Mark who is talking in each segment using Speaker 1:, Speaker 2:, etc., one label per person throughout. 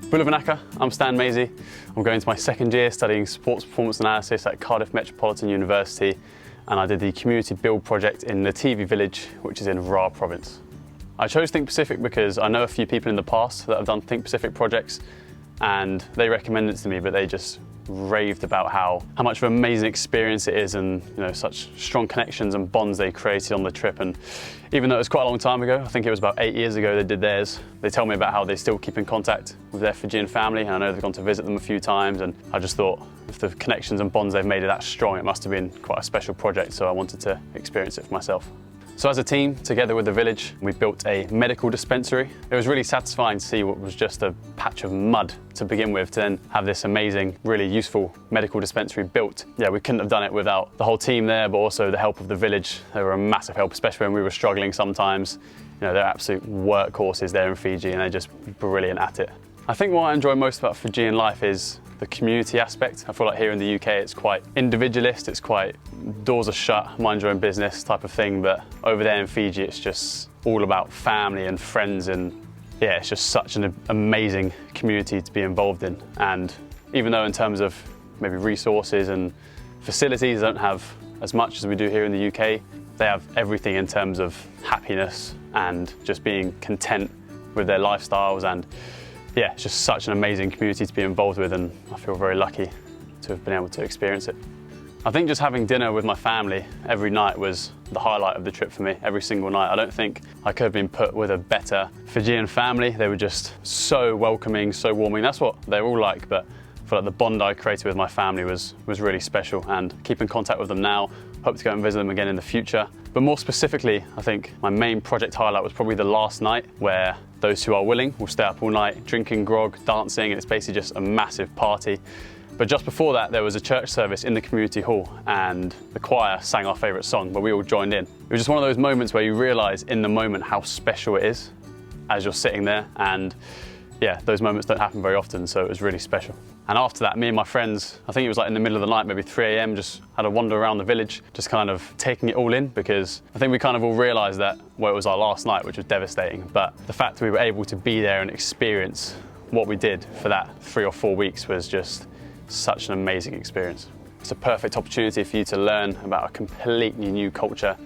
Speaker 1: Bulavanaka, I'm Stan Maisey. I'm going to my second year studying sports performance analysis at Cardiff Metropolitan University, and I did the community build project in the TV village, which is in Ra province. I chose Think Pacific because I know a few people in the past that have done Think Pacific projects, and they recommended it to me, but they just raved about how much of an amazing experience it is, and such strong connections and bonds they created on the trip. And even though it was quite a long time ago, I think it was about 8 years ago they did theirs, they tell me about how they still keep in contact with their Fijian family, and I know they've gone to visit them a few times, and I just thought if the connections and bonds they've made are that strong, it must have been quite a special project, so I wanted to experience it for myself. So as a team, together with the village, we built a medical dispensary. It was really satisfying to see what was just a patch of mud to begin with, to then have this amazing, really useful medical dispensary built. Yeah, we couldn't have done it without the whole team there, but also the help of the village. They were a massive help, especially when we were struggling sometimes. They're absolute workhorses there in Fiji, and they're just brilliant at it. I think what I enjoy most about Fijian life is the community aspect. I feel like here in the UK it's quite individualist, it's quite doors are shut, mind your own business type of thing, but over there in Fiji it's just all about family and friends, and yeah, it's just such an amazing community to be involved in. And even though in terms of maybe resources and facilities they don't have as much as we do here in the UK, they have everything in terms of happiness and just being content with their lifestyles. And yeah, it's just such an amazing community to be involved with, and I feel very lucky to have been able to experience it. I think just having dinner with my family every night was the highlight of the trip for me, every single night. I don't think I could have been put with a better Fijian family. They were just so welcoming, so warming. That's what they're all like, but I feel like the bond I created with my family was really special, and keep in contact with them now. Hope to go and visit them again in the future. But more specifically, I think my main project highlight was probably the last night, where those who are willing will stay up all night drinking grog, dancing, and it's basically just a massive party. But just before that, there was a church service in the community hall, and the choir sang our favourite song, but we all joined in. It was just one of those moments where you realise in the moment how special it is as you're sitting there, and yeah, those moments don't happen very often, so it was really special. And after that, me and my friends, I think it was like in the middle of the night, maybe 3 AM, just had a wander around the village, just kind of taking it all in, because I think we kind of all realised that, well, it was our last night, which was devastating, but the fact that we were able to be there and experience what we did for that 3 or 4 weeks was just such an amazing experience. It's a perfect opportunity for you to learn about a completely new culture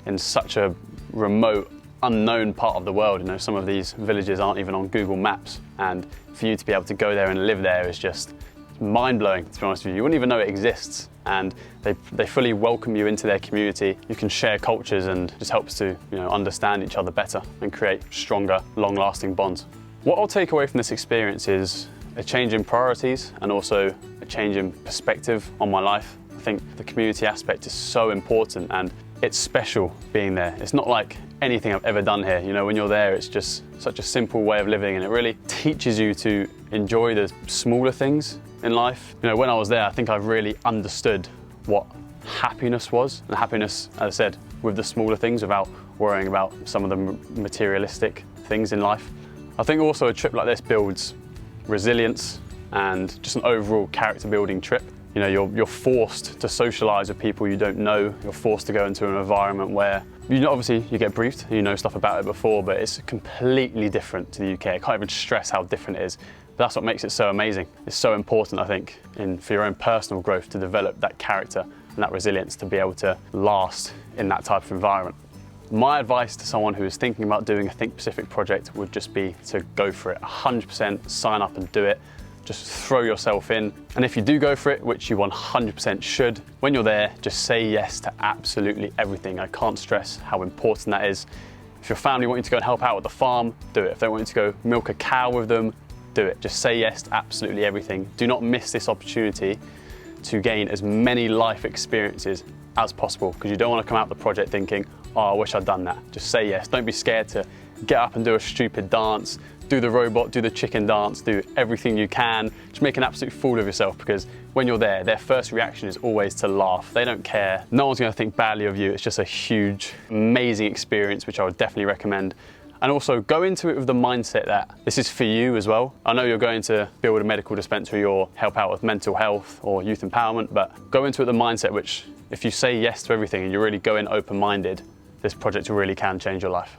Speaker 1: in such a remote, unknown part of the world. Some of these villages aren't even on Google Maps, and for you to be able to go there and live there is just mind-blowing, to be honest with you. You wouldn't even know it exists, and they fully welcome you into their community. You can share cultures, and it just helps to understand each other better and create stronger, long-lasting bonds. What I'll take away from this experience is a change in priorities, and also a change in perspective on my life. I think the community aspect is so important, and it's special being there. It's not like anything I've ever done here. When you're there, it's just such a simple way of living, and it really teaches you to enjoy the smaller things in life. When I was there, I think I really understood what happiness was, and happiness, as I said, with the smaller things, without worrying about some of the materialistic things in life. I think also a trip like this builds resilience and just an overall character building trip. You're forced to socialise with people you don't know. You're forced to go into an environment where obviously you get briefed, stuff about it before, but it's completely different to the UK. I can't even stress how different it is. But that's what makes it so amazing. It's so important, I think, for your own personal growth, to develop that character and that resilience to be able to last in that type of environment. My advice to someone who is thinking about doing a Think Pacific project would just be to go for it. 100% sign up and do it. Just throw yourself in. And if you do go for it, which you 100% should, when you're there, just say yes to absolutely everything. I can't stress how important that is. If your family want you to go and help out with the farm, do it. If they want you to go milk a cow with them, do it. Just say yes to absolutely everything. Do not miss this opportunity to gain as many life experiences as possible, because you don't want to come out of the project thinking, oh, I wish I'd done that. Just say yes. Don't be scared to get up and do a stupid dance, do the robot, do the chicken dance, do everything you can. Just make an absolute fool of yourself, because when you're there, their first reaction is always to laugh. They don't care. No one's going to think badly of you. It's just a huge, amazing experience, which I would definitely recommend. And also go into it with the mindset that this is for you as well. I know you're going to build a medical dispensary or help out with mental health or youth empowerment, but go into it with the mindset which, if you say yes to everything and you really go in open-minded, this project really can change your life.